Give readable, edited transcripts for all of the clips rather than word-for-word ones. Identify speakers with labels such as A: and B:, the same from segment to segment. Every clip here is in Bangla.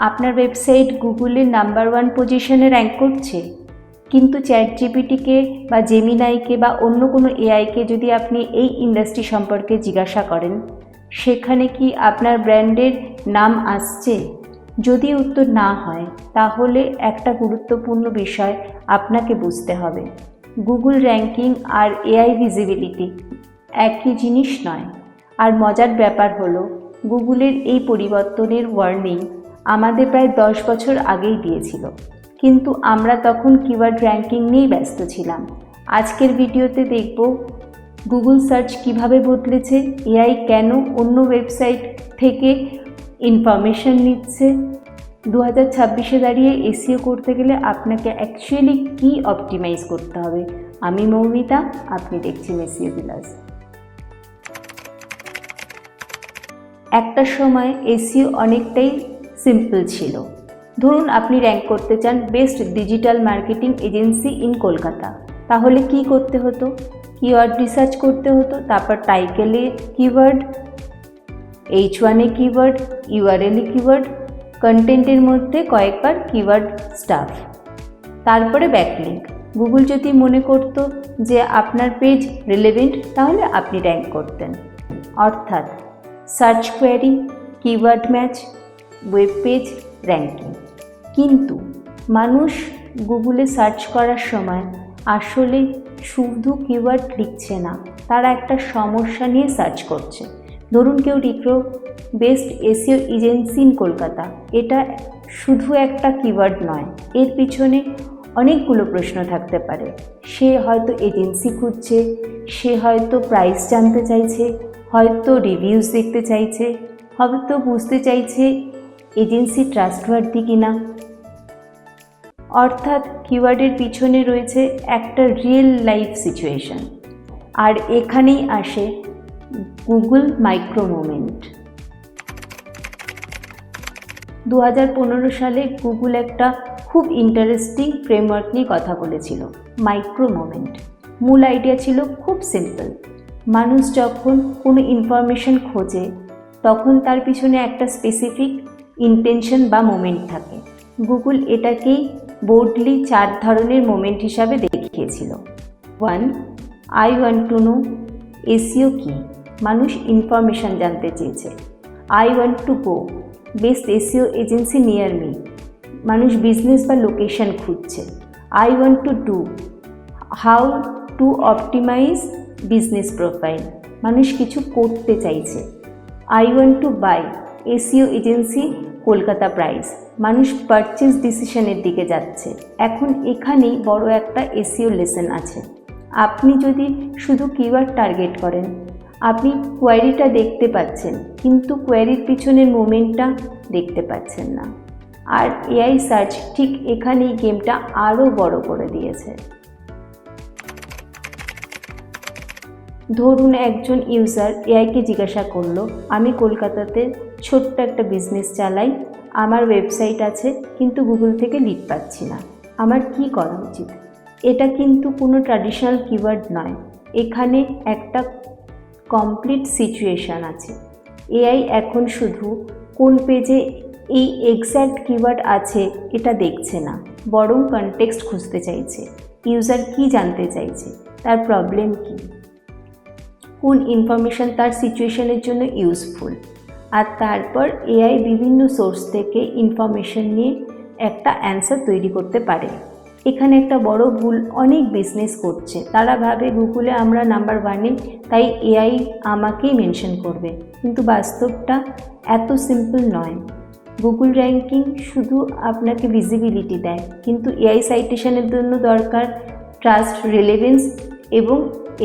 A: আপনার ওয়েবসাইট গুগলের নাম্বার 1 পজিশনে র্যাঙ্ক করছে, কিন্তু চ্যাটজিপিটিকে বা জেমিনাইকে বা অন্য কোনো এআইকে যদি আপনি এই ইন্ডাস্ট্রি সম্পর্কে জিজ্ঞাসা করেন, সেখানে কি আপনার ব্র্যান্ডের নাম আসছে? যদি উত্তর না হয়, তাহলে একটা গুরুত্বপূর্ণ বিষয় আপনাকে বুঝতে হবে। গুগল র্যাঙ্কিং আর এআই ভিজিবিলিটি একই জিনিস নয়। আর মজার ব্যাপার হলো, গুগলের এই পরিবর্তনের ওয়ার্নিং আমাদের প্রায় 10 বছর আগেই দিয়েছিল, কিন্তু আমরা তখন কিওয়ার্ড র্যাঙ্কিং নিয়েই ব্যস্ত ছিলাম। আজকের ভিডিওতে দেখব গুগল সার্চ কিভাবে বদলেছে, এআই কেন অন্য ওয়েবসাইট থেকে ইনফরমেশন নিচ্ছে, 2026-এ দাঁড়িয়ে এসইও করতে গেলে আপনাকে অ্যাকচুয়ালি কী অপটিমাইজ করতে হবে। আমি মৌমিতা, আপনি দেখছেন এসইও বিলাস। একটা সময় এসইও অনেকটাই সিম্পল ছিল। ধরুন আপনি র্যাঙ্ক করতে চান best digital marketing agency in Kolkata, তাহলে কি করতে হতো? কিওয়ার্ড রিসার্চ করতে হতো, তারপর টাইটেলে কিওয়ার্ড, H1-এ কিওয়ার্ড, ইউআরএলে কিওয়ার্ড, কন্টেন্টের মধ্যে কয়েকবার কিওয়ার্ড স্টাফ, তারপরে ব্যাকলিঙ্ক। গুগল যদি মনে করত যে আপনার পেজ রিলেভেন্ট, তাহলে আপনি র্যাঙ্ক করতেন। অর্থাৎ search query, keyword match, web page ranking. কিন্তু মানুষ গুগলে সার্চ করার সময় আসলে শুধু কিওয়ার্ড লিখছে না, তারা একটা সমস্যা নিয়ে সার্চ করছে। ধরুন কেউ লিখলো best SEO agency in Kolkata, এটা শুধু একটা কিওয়ার্ড নয়, এর পিছনে অনেকগুলো প্রশ্ন থাকতে পারে। সে হয়তো এজেন্সি খুঁজছে, সে হয়তো প্রাইস জানতে চাইছে, হয়তো রিভিউজ দেখতে চাইছে, হয়তো বুঝতে চাইছে এজেন্সি ট্রাস্টওয়ার্দি কিনা। অর্থাৎ কিওয়ার্ডের পিছনে রয়েছে একটা রিয়েল লাইফ সিচুয়েশন। আর এখানেই আসে গুগল মাইক্রো মোমেন্ট। 2015 সালে গুগল একটা খুব ইন্টারেস্টিং ফ্রেমওয়ার্ক নিয়ে কথা বলেছিল, মাইক্রো মোমেন্ট। মূল আইডিয়া ছিল খুব সিম্পল। মানুষ যখন কোনো ইনফরমেশন খোঁজে, তখন তার পিছনে একটা স্পেসিফিক ইন্টেনশন বা মোমেন্ট থাকে। গুগল এটাকেই বোর্ডলি 4 ধরনের মোমেন্ট হিসাবে দেখিয়েছিল। 1, I want to know SEO কি, মানুষ ইনফরমেশন জানতে চেয়েছে। I want to go best SEO agency near me, মানুষ বিজনেস বা লোকেশন খুঁজছে। I want to do, how to optimise business profile, মানুষ কিছু করতে চাইছে। I want to buy SEO agency Kolkata price, মানুষ পারচেজ ডিসিশনের দিকে যাচ্ছে। এখন এখানেই বড় একটা এসইও লেসন আছে। আপনি যদি শুধু কিওয়ার্ড টার্গেট করেন, আপনি কোয়ারিটা দেখতে পাচ্ছেন, কিন্তু কোয়ারির পিছনের মোমেন্টটা দেখতে পাচ্ছেন না। আর এআই সার্চ ঠিক এখানেই গেমটা আরও বড় করে দিয়েছে। ধরুন একজন ইউজার এআইকে জিজ্ঞাসা করলো, আমি কলকাতাতে ছোট্ট একটা বিজনেস চালাই, আমার ওয়েবসাইট আছে, কিন্তু গুগল থেকে লিড পাচ্ছি না, আমার কি করা উচিত? এটা কিন্তু কোনো ট্র্যাডিশনাল কিওয়ার্ড নয়, এখানে একটা কমপ্লিট সিচুয়েশান আছে। এআই এখন শুধু কোন পেজে এই এক্স্যাক্ট কিওয়ার্ড আছে এটা দেখছে না, বরং কনটেক্সট খুঁজতে চাইছে। ইউজার কি জানতে চাইছে, তার প্রবলেম কি, কোন ইনফরমেশন তার সিচুয়েশনের জন্য ইউজফুল। আর তারপর এআই বিভিন্ন সোর্স থেকে ইনফরমেশন নিয়ে একটা অ্যান্সার তৈরি করতে পারে। এখানে একটা বড় ভুল অনেক বিজনেস করছে, তারা ভাবে গুগলে আমরা নাম্বার 1-এ, তাই এআই আমাকেই মেনশন করবে, কিন্তু বাস্তবটা এত সিম্পল নয়। গুগল র্যাঙ্কিং শুধু আপনাকে ভিজিবিলিটি দেয়, কিন্তু এআই সাইটেশনের জন্য দরকার ট্রাস্ট, রিলেভেন্স এবং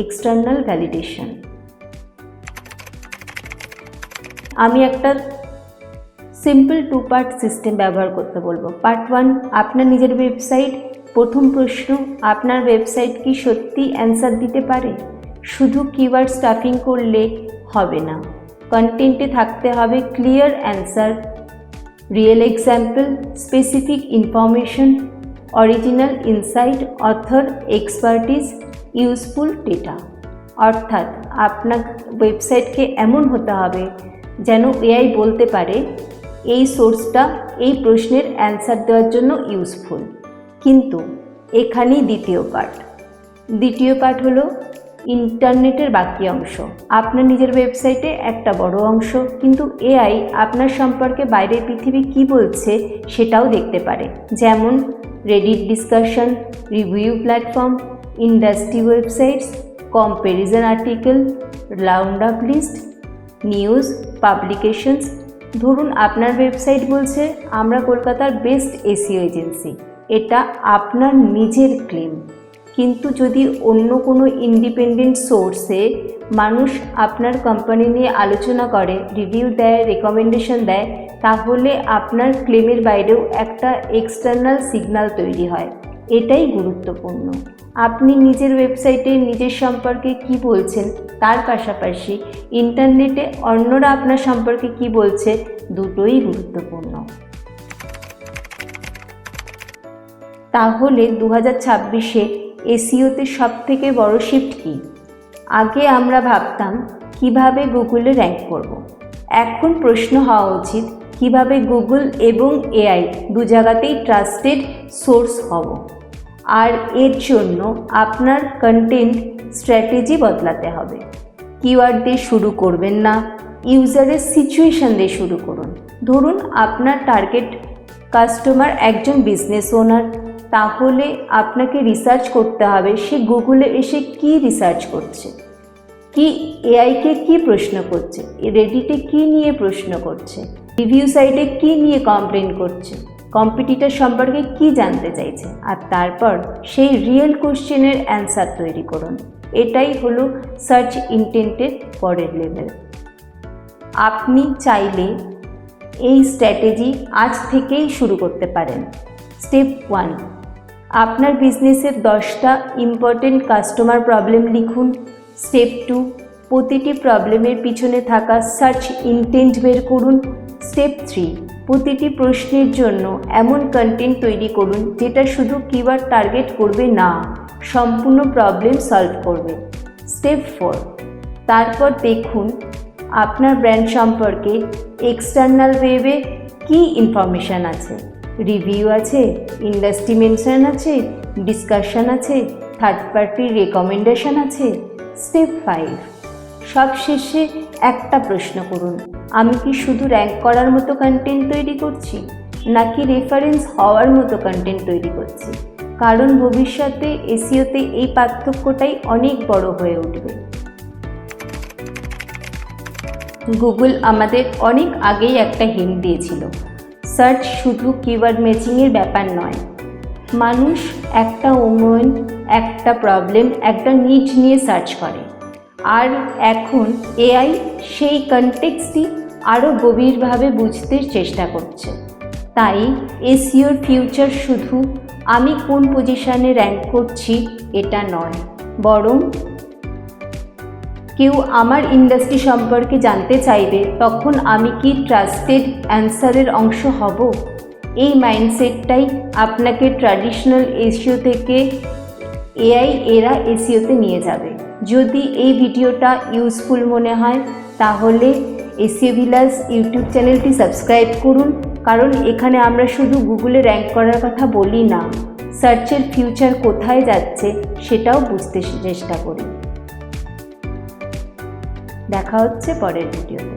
A: এক্সটার্নাল ভ্যালিডেশন। আমি একটা সিম্পল 2 পার্ট সিস্টেম ব্যবহার করতে বলবো। পার্ট 1, আপনার নিজের ওয়েবসাইট। প্রথম প্রশ্ন, আপনার ওয়েবসাইট কি সত্যি অ্যান্সার দিতে পারে? শুধু কিওয়ার্ড স্টাফিং করলে হবে না, কন্টেন্টে থাকতে হবে clear answer, real example, specific information, original insight, author expertise, useful data. অর্থাৎ আপনার ওয়েবসাইটকে এমন হতে হবে যেন এআই বলতে পারে এই সোর্সটা এই প্রশ্নের অ্যান্সার দেওয়ার জন্য ইউজফুল। কিন্তু এখানেই দ্বিতীয় পার্ট হলো ইন্টারনেটের বাকি অংশ। আপনার নিজের ওয়েবসাইটে একটা বড় অংশ, কিন্তু এআই আপনার সম্পর্কে বাইরের পৃথিবী কি বলছে সেটাও দেখতে পারে। যেমন Reddit discussion, review platform, industry websites, comparison article, round up list, news, publications. ধরুন আপনার ওয়েবসাইট বলছে আমরা কলকাতার বেস্ট এসইও এজেন্সি, এটা আপনার নিজের ক্লেম। কিন্তু যদি অন্য কোনো ইন্ডিপেন্ডেন্ট সোর্সে মানুষ আপনার কোম্পানি নিয়ে আলোচনা করে, রিভিউ দেয়, রেকমেন্ডেশন দেয়, তাহলে আপনার ক্লেমের বাইরেও একটা এক্সটার্নাল সিগন্যাল তৈরি হয়। এটাই গুরুত্বপূর্ণ। আপনি নিজের ওয়েবসাইটে নিজের সম্পর্কে কি বলছেন, তার পাশাপাশি ইন্টারনেটে অন্যরা আপনার সম্পর্কে কি বলছে, দুটোই গুরুত্বপূর্ণ। তাহলে 2026-এ এসইওতে সবথেকে বড় শিফট কি? আগে আমরা ভাবতাম কিভাবে গুগলে র্যাঙ্ক করব। এখন প্রশ্ন হওয়া উচিত কিভাবে গুগল এবং এআই দু জায়গাতেই ট্রাস্টেড সোর্স হব। আর এর জন্য আপনার কন্টেন্ট স্ট্র্যাটেজি বদলাতে হবে। কিওয়ার্ড দিয়ে শুরু করবেন না, ইউজারের সিচুয়েশন দিয়ে শুরু করুন। ধরুন আপনার টার্গেট কাস্টমার একজন বিজনেস ওনার, তাহলে আপনাকে রিসার্চ করতে হবে সে গুগলে এসে কি রিসার্চ করছে, কি এআইকে কি প্রশ্ন করছে, রেডিটে কি নিয়ে প্রশ্ন করছে, রিভিউ সাইটে কি নিয়ে কমপ্লেন করছে, কম্পিটিটর সম্পর্কে কি জানতে চাইছে, আর তারপর সেই রিয়েল কোশ্চেনের অ্যান্সার তৈরি করুন। এটাই হলো সার্চ ইন্টেন্টের পরের লেভেল। আপনি চাইলে এই স্ট্র্যাটেজি আজ থেকেই শুরু করতে পারেন। স্টেপ 1, আপনার বিজনেসের 10টা ইম্পর্টেন্ট কাস্টমার প্রবলেম লিখুন। স্টেপ 2, প্রতিটি প্রবলেমের পিছনে থাকা সার্চ ইন্টেন্ট বের করুন। স্টেপ 3, প্রতিটি প্রশ্নের জন্য এমন কন্টেন্ট তৈরি করুন যেটা শুধু কিওয়ার্ড টার্গেট করবে না, সম্পূর্ণ প্রবলেম সলভ করবে। স্টেপ 4, তারপর দেখুন আপনার ব্র্যান্ড সম্পর্কে এক্সটার্নাল ওয়েবে কী ইনফরমেশান আছে। রিভিউ আছে, ইন্ডাস্ট্রি মেনশন আছে, ডিসকাশন আছে, থার্ড পার্টির রেকমেন্ডেশন আছে। স্টেপ 5, সবশেষে একটা প্রশ্ন করুন, আমি কি শুধু র্যাঙ্ক করার মতো কন্টেন্ট তৈরি করছি, নাকি রেফারেন্স হওয়ার মতো কন্টেন্ট তৈরি করছি? কারণ ভবিষ্যতে এসইওতে এই পার্থক্যটাই অনেক বড় হয়ে উঠবে। গুগল আমাদের অনেক আগেই একটা হিন্ট দিয়েছিল, সার্চ শুধু কিওয়ার্ড ম্যাচিংয়ের ব্যাপার নয়। মানুষ একটা উন্নয়ন, একটা প্রবলেম, একটা নিড নিয়ে সার্চ করে। আর এখন এআই সেই কনটেক্সটটি আরও গভীরভাবে বুঝতে চেষ্টা করছে। তাই এসইওর ফিউচার শুধু আমি কোন পজিশনে র্যাঙ্ক করছি এটা নয়, বরং কেউ আমার ইন্ডাস্ট্রি সম্পর্কে জানতে চাইবে, তখন আমি কি ট্রাস্টেড অ্যান্সারের অংশ হব? এই মাইন্ডসেটটাই আপনাকে ট্র্যাডিশনাল এসইও থেকে এআই এরা এসইওতে নিয়ে যাবে। যদি এই ভিডিওটা ইউজফুল মনে হয় তাহলে এসইও ভিলাস ইউটিউব চ্যানেলটি সাবস্ক্রাইব করুন, কারণ এখানে আমরা শুধু গুগলে র্যাঙ্ক করার কথা বলি না, সার্চের ফিউচার কোথায় যাচ্ছে সেটাও বুঝতে চেষ্টা করি। দেখা হচ্ছে পরের ভিডিওতে।